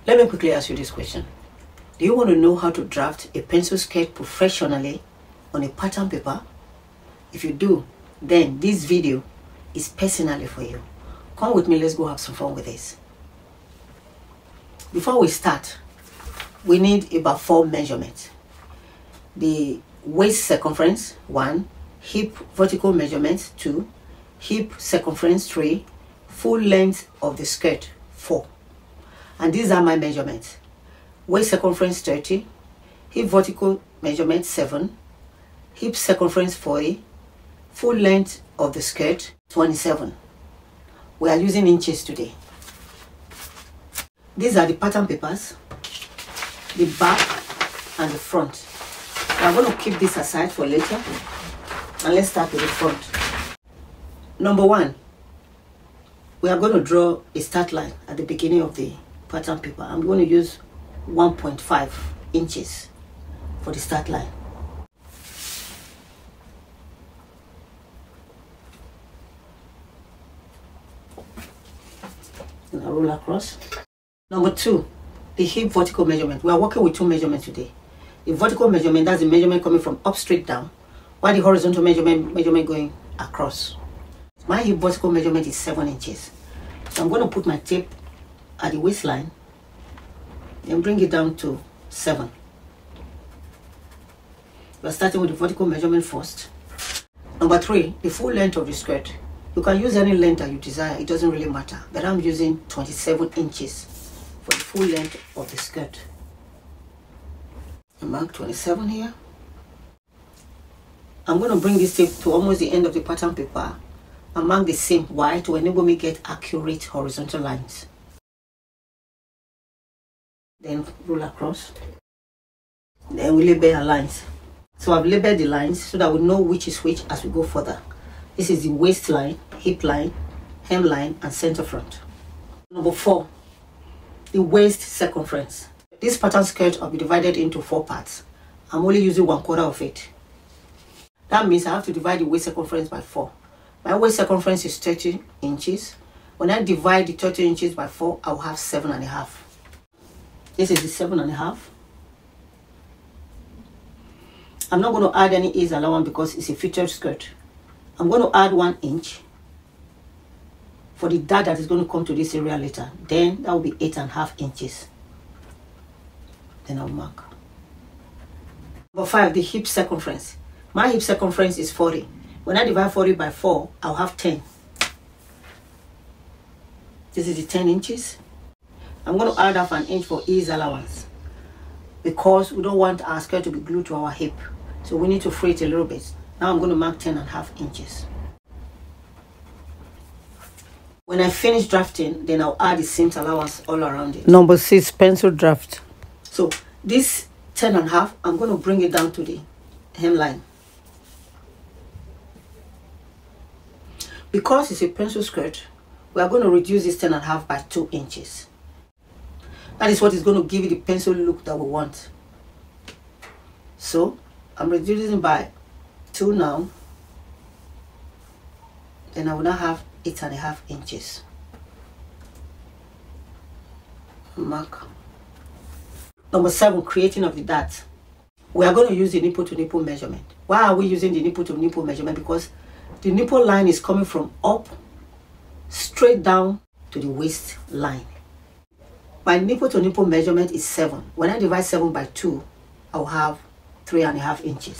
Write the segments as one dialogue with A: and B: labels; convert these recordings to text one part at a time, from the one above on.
A: Let me quickly ask you this question. Do you want to know how to draft a pencil sketch professionally on a pattern paper? If you do, then this video is personally for you. Come with me, let's go have some fun with this. Before we start, we need about 4 measurements. The waist circumference, 1, hip vertical measurement, 2, hip circumference, 3, full length of the skirt, 4. And these are my measurements. Waist circumference 30, hip vertical measurement 7, hip circumference 40, full length of the skirt 27. We are using inches today. These are the pattern papers, the back and the front. I'm going to keep this aside for later, and let's start with the front. Number 1, we are going to draw a start line at the beginning of the pattern paper. I'm going to use 1.5 inches for the start line. And I roll across. Number 2, the hip vertical measurement. We are working with 2 measurements today. The vertical measurement, that's the measurement coming from up straight down, while the horizontal measurement going across. My hip vertical measurement is 7 inches. So I'm going to put my tape at the waistline and bring it down to 7. We're starting with the vertical measurement first. Number 3, the full length of the skirt. You can use any length that you desire, it doesn't really matter. But I'm using 27 inches for the full length of the skirt. I mark 27 here. I'm going to bring this tape to almost the end of the pattern paper and mark the same. Why? To enable me get accurate horizontal lines. Then roll across. Then we label our lines. So I've labeled the lines so that we know which is which as we go further. This is the waistline, hip line, hem line, and center front. Number 4, the waist circumference. This pattern skirt will be divided into 4 parts. I'm only using 1/4 of it. That means I have to divide the waist circumference by 4. My waist circumference is 30 inches. When I divide the 30 inches by 4, I will have 7.5. This is the 7.5. I'm not going to add any ease allowance because it's a featured skirt. I'm going to add 1 inch for the dart that is going to come to this area later. Then that will be 8.5 inches. Then I'll mark. Number 5, the hip circumference. My hip circumference is 40. When I divide 40 by 4, I'll have 10. This is the 10 inches. I'm going to add 1/2 inch for ease allowance because we don't want our skirt to be glued to our hip. So we need to free it a little bit. Now I'm going to mark 10.5 inches. When I finish drafting, then I'll add the seam allowance all around it. Number 6, pencil draft. So this 10.5, I'm going to bring it down to the hemline. Because it's a pencil skirt, we are going to reduce this 10.5 by 2 inches. That is what is going to give you the pencil look that we want. So I'm reducing by 2 now. Then I will now have 8.5 inches. Mark. Number 7, creating of the dart. We are going to use the nipple to nipple measurement. Why are we using the nipple to nipple measurement? Because the nipple line is coming from up straight down to the waist line. My nipple to nipple measurement is 7. When I divide 7 by 2, I'll have 3.5 inches.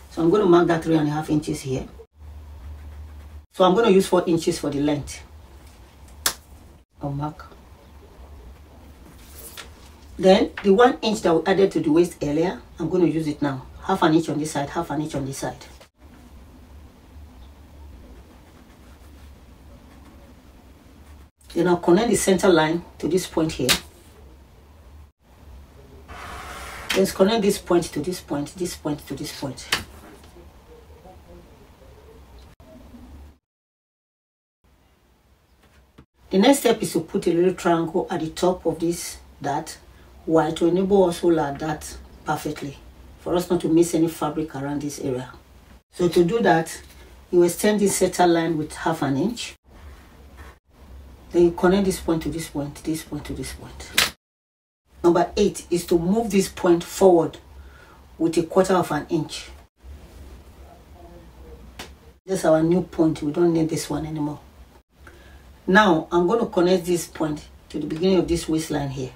A: So I'm going to mark that 3.5 inches here. So I'm going to use 4 inches for the length. I'll mark. Then the 1 inch that we added to the waist earlier, I'm going to use it now. 1/2 inch on this side, 1/2 inch on this side. Then I'll connect the center line to this point here. Let's connect this point to this point to this point. The next step is to put a little triangle at the top of this dart, while to enable us hold our dart perfectly, for us not to miss any fabric around this area. So to do that, you extend this center line with 1/2 inch. Then you connect this point to this point, this point to this point. Number 8 is to move this point forward with 1/4 of an inch. This is our new point. We don't need this one anymore. Now I'm going to connect this point to the beginning of this waistline here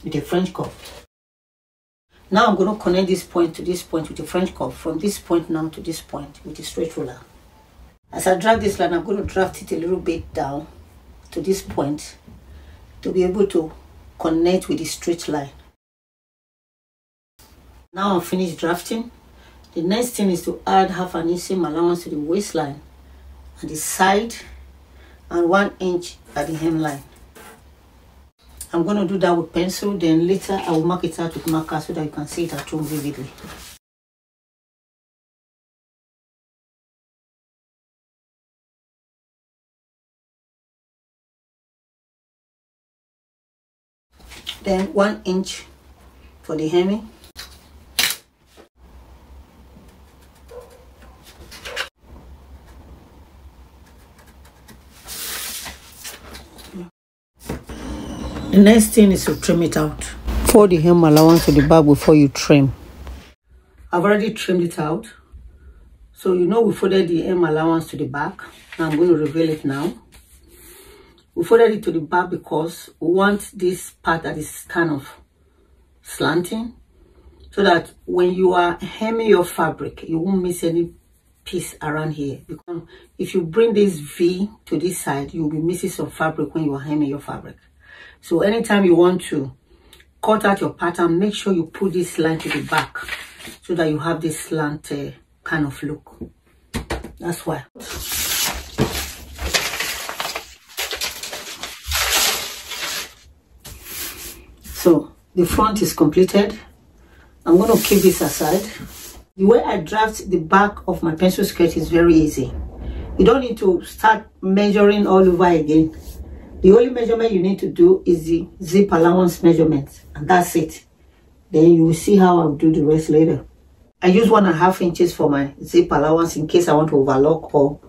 A: with a French curve. Now I'm going to connect this point to this point with a French curve, from this point now to this point with a straight ruler. As I drag this line, I'm going to draft it a little bit down to this point to be able to connect with the straight line. Now I'm finished drafting. The next thing is to add 1/2 inch seam allowance to the waistline at the side and 1 inch at the hemline. I'm going to do that with pencil, then later I will mark it out with marker so that you can see it at home vividly. Then 1 inch for the hemming. The next thing is to trim it out. Fold the hem allowance to the back before you trim. I've already trimmed it out. So you know we folded the hem allowance to the back. Now I'm going to reveal it now. We folded it to the back because we want this part that is kind of slanting, so that when you are hemming your fabric, you won't miss any piece around here. Because if you bring this V to this side, you'll be missing some fabric when you are hemming your fabric. So anytime you want to cut out your pattern, make sure you put this line to the back so that you have this slant kind of look. That's why. So the front is completed. I'm going to keep this aside. The way I draft the back of my pencil skirt is very easy. You don't need to start measuring all over again. The only measurement you need to do is the zip allowance measurement, and that's it. Then you will see how I'll do the rest later. I use 1.5 inches for my zip allowance in case I want to overlock or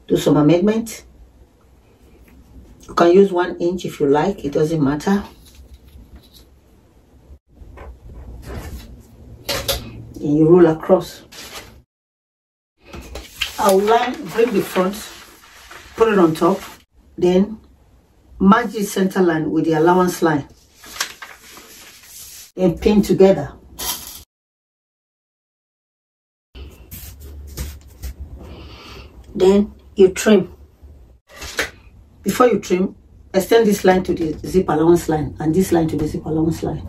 A: do some amendment. You can use 1 inch if you like, it doesn't matter. And you roll across. I'll bring the front, put it on top, then match the center line with the allowance line and pin together. Then you trim. Before you trim, extend this line to the zip allowance line and this line to the zip allowance line.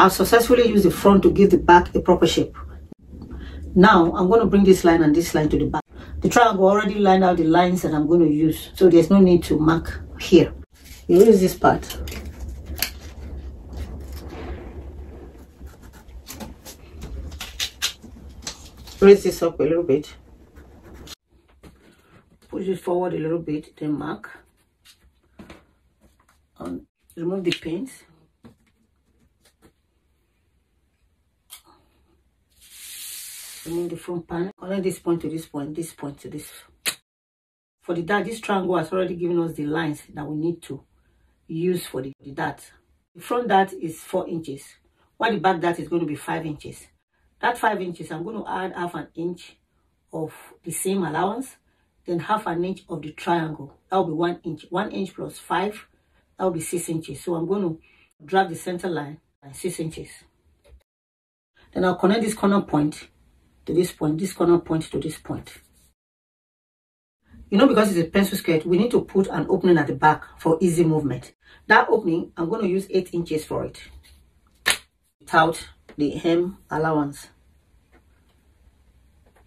A: I've successfully used the front to give the back a proper shape. Now I'm going to bring this line and this line to the back. The triangle already lined out the lines that I'm going to use, so there's no need to mark here. You use this part. Raise this up a little bit. Push it forward a little bit, then mark. And remove the pins. Remove the front panel. Connect this point to this point to this. For the dart, this triangle has already given us the lines that we need to use for the dart. The front dart is 4 inches, while the back dart is going to be 5 inches. That 5 inches, I'm going to add 1/2 inch of the same allowance, then 1/2 inch of the triangle. That will be 1 inch. 1 inch plus 5, that will be 6 inches. So I'm going to drag the center line at 6 inches. Then I'll connect this corner point to this point, this corner point to this point. You know, because it's a pencil skirt, we need to put an opening at the back for easy movement. That opening, I'm going to use 8 inches for it, without the hem allowance.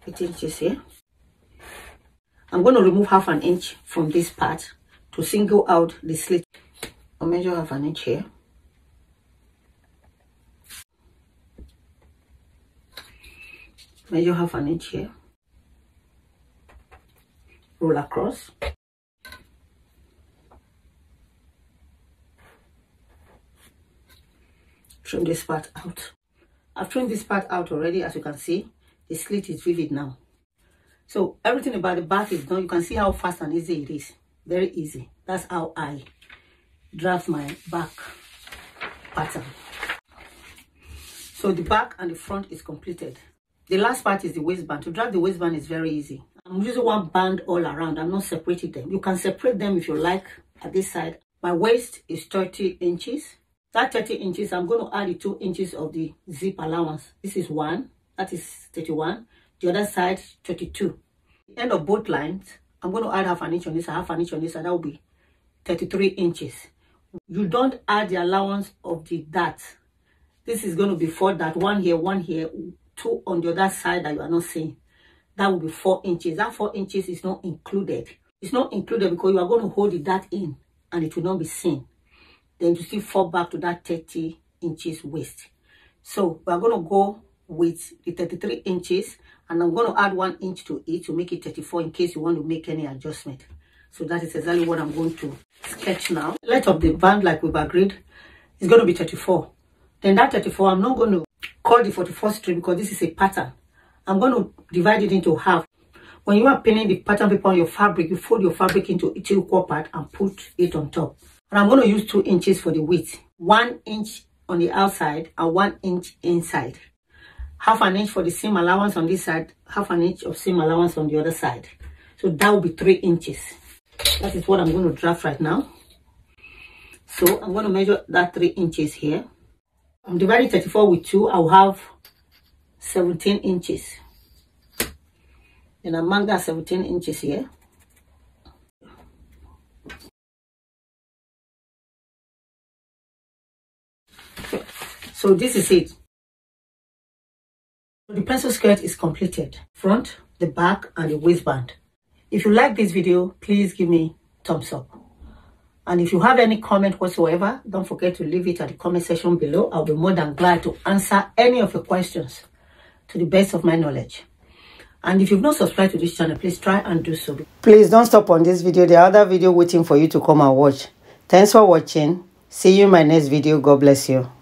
A: 8 inches here. I'm going to remove 1/2 inch from this part to single out the slit. I'll measure 1/2 inch here. Measure 1/2 inch here. Roll across. Trim this part out. I've trimmed this part out already. As you can see, the slit is vivid now. So everything about the back is done. You can see how fast and easy it is. Very easy. That's how I draft my back pattern. So the back and the front is completed. The last part is the waistband. To draft the waistband is very easy. I'm using one band all around. I'm not separating them. You can separate them if you like at this side. My waist is 30 inches. That 30 inches, I'm going to add the 2 inches of the zip allowance. This is 1. That is 31. The other side, 32. The end of both lines, I'm going to add half an inch on this side, half an inch on this side. That will be 33 inches. You don't add the allowance of the dart. This is going to be 4 dart. 1 here, 2 on the other side that you are not seeing. That will be 4 inches. That 4 inches is not included. It's not included because you are going to hold the dart in and it will not be seen. Then you still fall back to that 30 inches waist. So we are going to go with the 33 inches and I'm going to add 1 inch to it to make it 34 in case you want to make any adjustment. So that is exactly what I'm going to sketch now. The length of the band, like we've agreed, is going to be 34. Then that 34, I'm not going to call the 44 strip because this is a pattern. I'm going to divide it into half. When you are pinning the pattern paper on your fabric, you fold your fabric into each equal part and put it on top. And I'm going to use 2 inches for the width. 1 inch on the outside and 1 inch inside. Half an inch for the seam allowance on this side, half an inch of seam allowance on the other side. So that will be 3 inches. That is what I'm going to draft right now. So I'm going to measure that 3 inches here. I'm dividing 34 with 2. I'll have 17 inches. Then I'll mark that 17 inches here. So this is it. The pencil skirt is completed. Front, the back, and the waistband. If you like this video, please give me thumbs up. And if you have any comment whatsoever, don't forget to leave it at the comment section below. I'll be more than glad to answer any of your questions to the best of my knowledge. And if you've not subscribed to this channel, please try and do so. Please don't stop on this video. There are other videos waiting for you to come and watch. Thanks for watching. See you in my next video. God bless you.